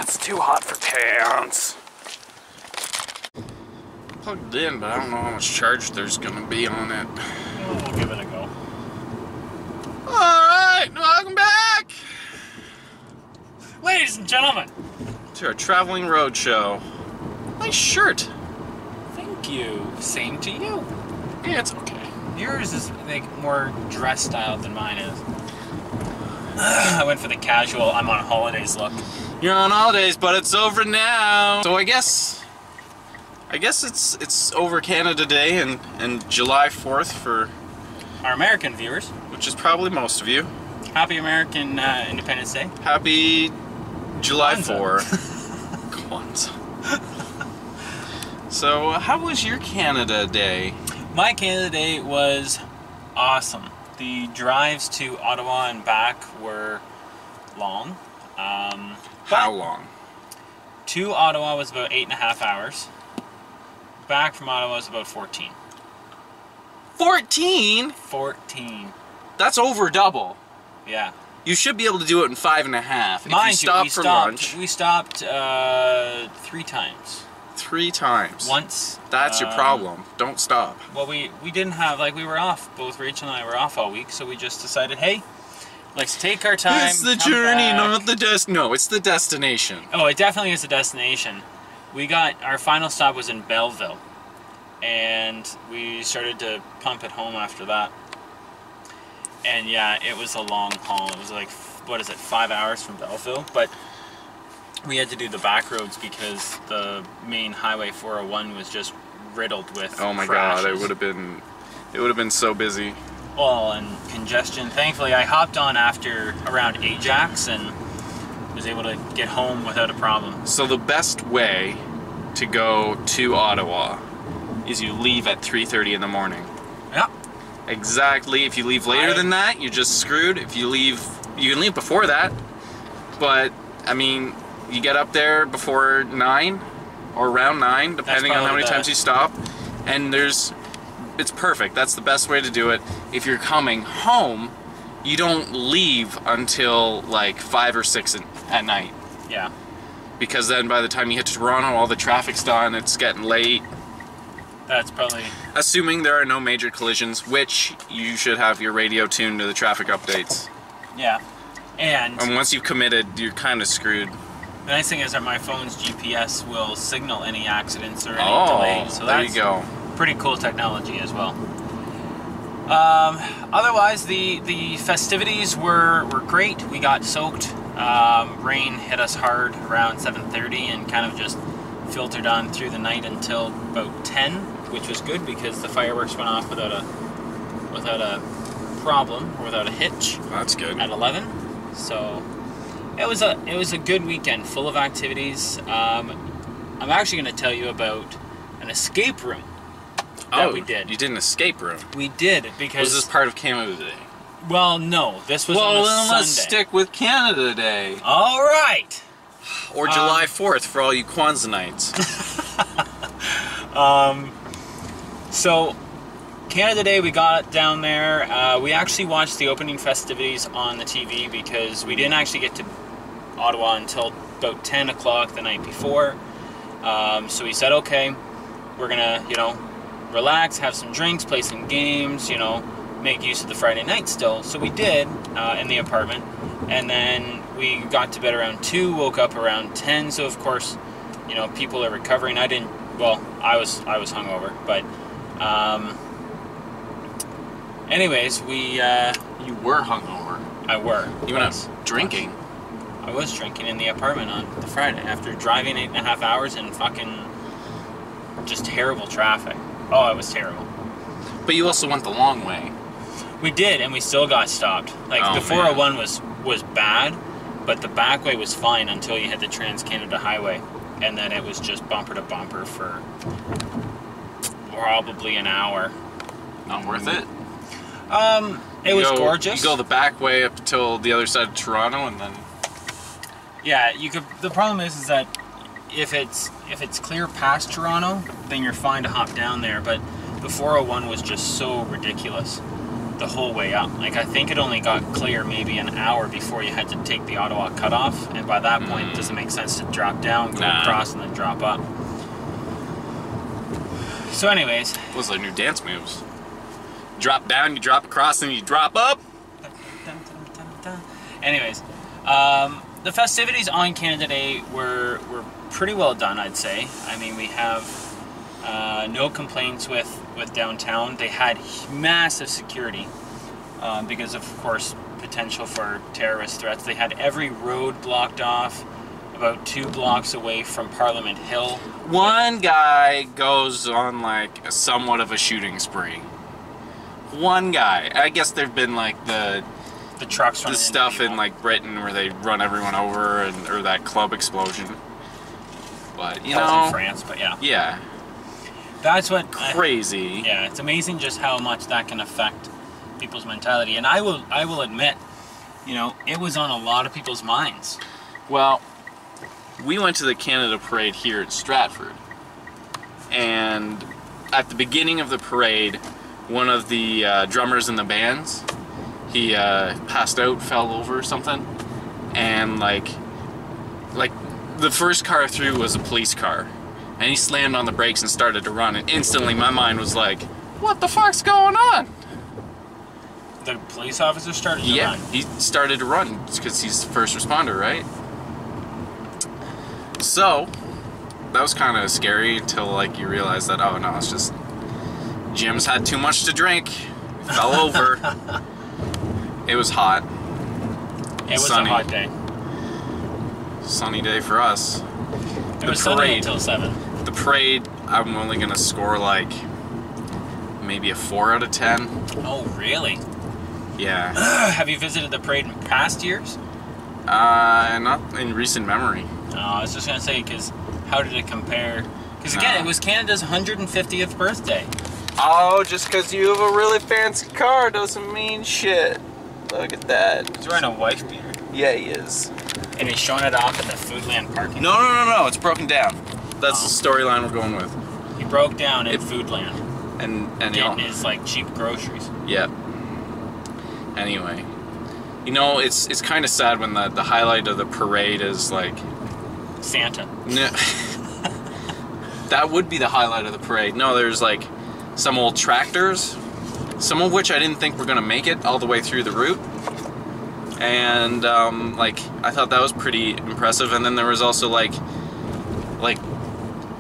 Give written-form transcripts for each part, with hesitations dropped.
It's too hot for pants. Plugged in, but I don't know how much charge there's gonna be on it. Oh, we'll give it a go. Alright, welcome back! Ladies and gentlemen, to our traveling road show. Nice shirt. thank you. Same to you. Yeah, it's okay. Yours is like more dress style than mine is. I went for the casual, I'm on holidays look. You're on holidays, but it's over now. So I guess it's over Canada Day and July 4th for Our American viewers, which is probably most of you. happy American Independence Day. Happy July Kwanzaa. 4. Kwanzaa. So, how was your Canada Day? My Canada Day was awesome. The drives to Ottawa and back were long. How long? To Ottawa was about 8.5 hours. Back from Ottawa was about 14. 14? 14. That's over double. Yeah. You should be able to do it in 5.5. Mind if you you, stop we for stopped. lunch We stopped 3 times. 3 times. Once. That's your problem. Don't stop. Well, we didn't have, like, we were off. Both Rachel and I were off all week, so we just decided, hey, let's take our time. It's the come journey, back. not the No, it's the destination. Oh, it definitely is a destination. Our final stop was in Belleville, and we started to pump it home after that. And yeah, it was a long haul. It was like, 5 hours from Belleville? But we had to do the back roads because the main highway 401 was just riddled with Oh my crashes. god, it would have been so busy. Well, and congestion. Thankfully, I hopped on after around Ajax and was able to get home without a problem. So the best way to go to Ottawa is you leave at 3:30 in the morning. Yeah. Exactly. If you leave later than that, you're just screwed. If you can leave before that, but I mean, you get up there before 9 or around 9, depending on how many times you stop, and it's perfect. That's the best way to do it. If you're coming home, you don't leave until like 5 or 6 at night. Yeah. Because then by the time you hit Toronto, all the traffic's done, it's getting late. That's probably... Assuming there are no major collisions, which you should have your radio tuned to the traffic updates. Yeah. And once you've committed, you're kind of screwed. the nice thing is that my phone's GPS will signal any accidents or any delays. So there that's you go. pretty cool technology as well. Otherwise, the festivities were great. We got soaked. Rain hit us hard around 7:30 and kind of just filtered on through the night until about 10, which was good because the fireworks went off without a problem or without a hitch. That's good. At 11. So it was a good weekend full of activities. I'm actually going to tell you about an escape room that we did. You did an escape room. We did because Was this part of Canada Day? Well, no, this was on a Sunday. Let's stick with Canada Day. All right. Or July 4th for all you Kwanzaa nights. So Canada Day, we got down there. We actually watched the opening festivities on the TV because we didn't actually get to Ottawa until about 10 o'clock the night before. So we said, okay, we're gonna, relax, have some drinks, play some games, make use of the Friday night still. So we did in the apartment, and then we got to bed around 2, woke up around 10. So of course, people are recovering. I didn't. Well, I was hungover, but anyways, we. You were hungover. I were. You went out drinking. I was drinking in the apartment on the Friday after driving 8.5 hours in fucking just terrible traffic. Oh, it was terrible. But you also went the long way. We did, and we still got stopped. Like, the 401 was bad, but the back way was fine until you hit the Trans-Canada Highway. And then it was just bumper to bumper for probably an hour. Not worth it? It was gorgeous. You go the back way up till the other side of Toronto, and then... Yeah, you could. The problem is that if it's clear past Toronto, then you're fine to hop down there. But the 401 was just so ridiculous the whole way up. Like, I think it only got clear maybe an hour before you had to take the Ottawa cutoff, and by that point it doesn't make sense to drop down, go across, and then drop up. So anyways, those are new dance moves. Drop down, you drop across, and you drop up. Anyways, the festivities on Canada Day were pretty well done, I'd say. I mean, we have no complaints with downtown. They had massive security because of course, potential for terrorist threats. They had every road blocked off about 2 blocks away from Parliament Hill. One guy goes on like somewhat of a shooting spree. One guy. I guess there've been like the trucks, the stuff in like Britain where they run everyone over, or that club explosion. But you know, in France, but yeah. Yeah. That's what crazy. Yeah, it's amazing just how much that can affect people's mentality. And I will admit, you know, it was on a lot of people's minds. Well, we went to the Canada Parade here at Stratford, and at the beginning of the parade, one of the drummers in the bands, he passed out, fell over or something, and like the first car through was a police car, and he slammed on the brakes and started to run, and instantly my mind was like, what the fuck's going on? The police officer started to run? Yeah, he started to run because he's the first responder, right? So that was kind of scary until like you realize that, oh no, it's just Jim's had too much to drink, fell over. It was hot. It was sunny. A hot day. Sunny day for us. It was sunny until 7. The parade, I'm only gonna score like maybe a 4 out of 10. Oh, really? Yeah. Have you visited the parade in past years? Not in recent memory. Oh, I was just gonna say, because how did it compare? Because again, it was Canada's 150th birthday. Oh, just because you have a really fancy car doesn't mean shit. Look at that. He's wearing a wife beater. Yeah, he is. And he's showing it off at the Foodland parking lot. No, it's broken down. That's the storyline we're going with. He broke down in Foodland. And getting his like cheap groceries. Yeah. Anyway, you know, it's kind of sad when the highlight of the parade is like Santa. No, that would be the highlight of the parade. No, there's like some old tractors, some of which I didn't think were gonna make it all the way through the route, and like I thought that was pretty impressive. And then there was also like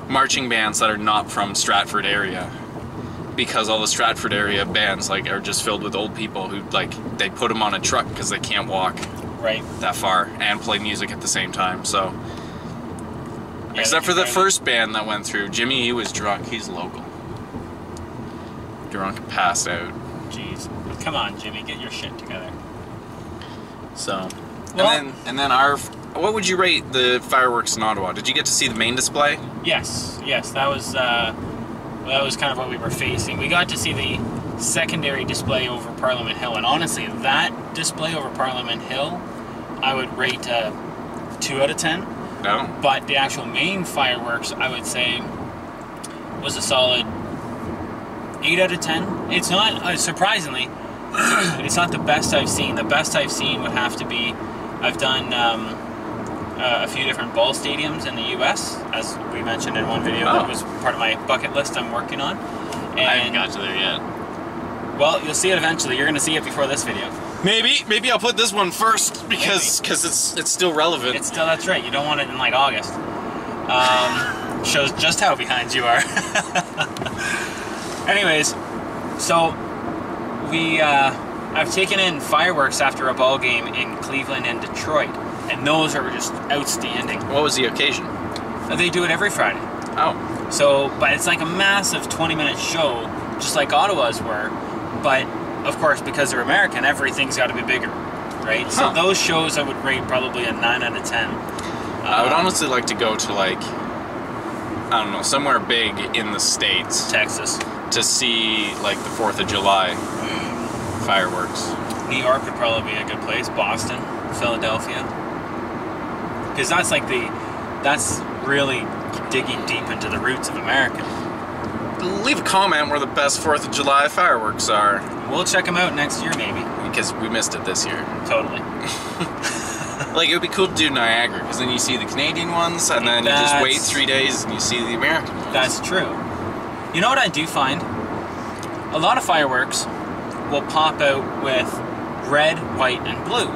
marching bands that are not from Stratford area, because all the Stratford area bands like are just filled with old people who like they put them on a truck because they can't walk that far and play music at the same time. So yeah, except for the first band that went through, Jimmy, he was drunk. He's local. Drunk, passed out. Jeez, come on, Jimmy, get your shit together. So, well, and then our. What would you rate the fireworks in Ottawa? Did you get to see the main display? Yes, that was kind of what we were facing. We got to see the secondary display over Parliament Hill, and honestly, that display over Parliament Hill, I would rate 2 out of 10. No. But the actual main fireworks, I would say, was a solid 8 out of 10. It's not, surprisingly, it's not the best I've seen. The best I've seen would have to be, I've done a few different ball stadiums in the U.S., as we mentioned in one video. That was part of my bucket list I'm working on. And I haven't got to there yet. Well, you'll see it eventually. You're going to see it before this video. Maybe I'll put this one first because it's still relevant. It's still, that's right. You don't want it in like August. Shows just how behind you are. Anyways, so I've taken in fireworks after a ball game in Cleveland and Detroit, and those are just outstanding. What was the occasion? They do it every Friday. Oh. So, but it's like a massive 20-minute show, just like Ottawa's were. But, of course, because they're American, everything's got to be bigger, right? Huh. So those shows I would rate probably a 9 out of 10. I would honestly like to go to, like, I don't know, somewhere big in the States. Texas. To see, like, the 4th of July fireworks. New York would probably be a good place. Boston, Philadelphia. Because that's like that's really digging deep into the roots of America. leave a comment where the best 4th of July fireworks are. We'll check them out next year, maybe. Because we missed it this year. Totally. Like, it would be cool to do Niagara, because then you see the Canadian ones, and then you just wait 3 days and you see the American ones. That's true. You know what I do find? A lot of fireworks will pop out with red, white, and blue.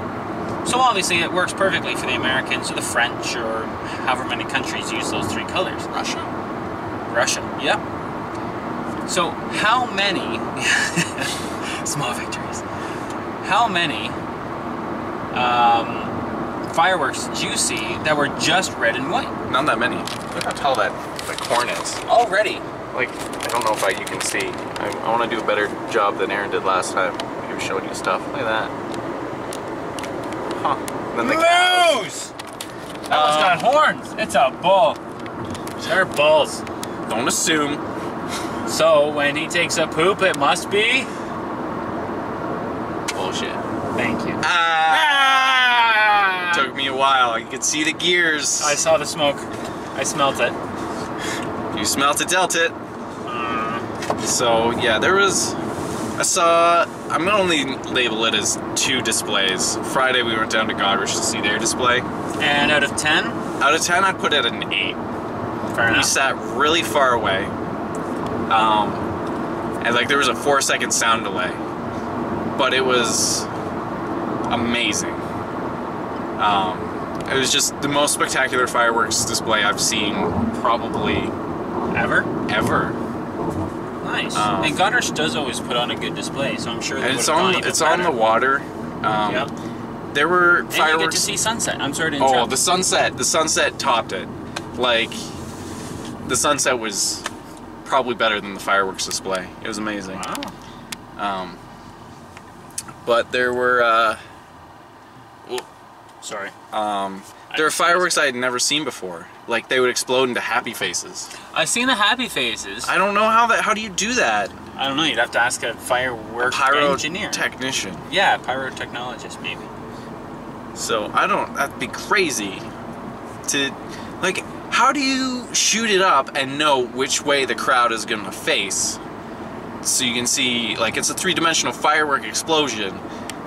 So obviously it works perfectly for the Americans or the French or however many countries use those 3 colors. Russia, yep. So how many, small victories, how many fireworks did you see that were just red and white? Not that many. Look how tall that corn is. Already. Like, I don't know if you can see. I want to do a better job than Aaron did last time. He was showing you stuff. Look at that. Huh. And then the Moose! That one's got horns. It's a bull. They're bulls. Don't assume. So when he takes a poop, it must be Bullshit. Thank you. Took me a while. You could see the gears. I saw the smoke. I smelt it. You smelt it, dealt it. So yeah, there was. I'm gonna only label it as 2 displays. Friday we went down to Goderich to see their display. And out of 10? Out of 10, I'd put it at an 8. Fair enough. We sat really far away. And like there was a 4-second sound delay. But it was amazing. It was just the most spectacular fireworks display I've seen probably Ever? Nice. And Goderich does always put on a good display, so I'm sure they and would have gone even it's on better. the water. Yep. There were And fireworks. you get to see sunset. I'm sorry to interrupt. Oh, the sunset topped it. Like, the sunset was probably better than the fireworks display. It was amazing. Wow. But there were Sorry. there were fireworks I had never seen before. Like, they would explode into happy faces. I've seen the happy faces. I don't know how do you do that? I don't know. You'd have to ask a firework engineer. Pyrotechnician. Yeah, pyrotechnologist maybe. So that'd be crazy. Like, how do you shoot it up and know which way the crowd is gonna face? So you can see, like, it's a 3-dimensional firework explosion,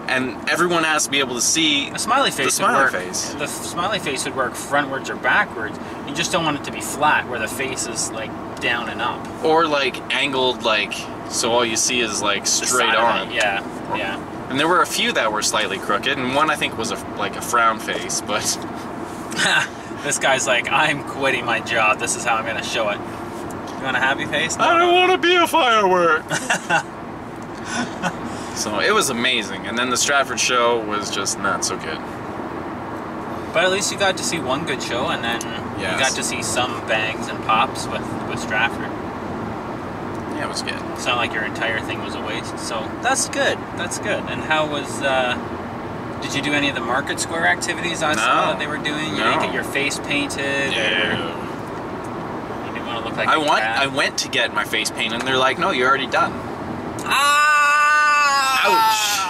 and everyone has to be able to see A smiley face the smiley would work. face. The smiley face would work frontwards or backwards. You just don't want it to be flat, where the face is like down and up. Or like angled, like, so all you see is like straight on. Yeah, yeah. And there were a few that were slightly crooked, and one I think was like a frown face, but This guy's like, I'm quitting my job. This is how I'm gonna show it. You want a happy face? No, I don't no. want to be a firework. So it was amazing, and then the Stratford show was just not so good. But at least you got to see one good show, and then you got to see some bangs and pops with Stratford. Yeah, it was good. It's not like your entire thing was a waste, so that's good. That's good. And how was? Did you do any of the Market Square activities I saw that they were doing? You didn't get your face painted. Yeah. You didn't want to look like I went to get my face painted, and they're like, "No, you're already done." Ah! Ouch.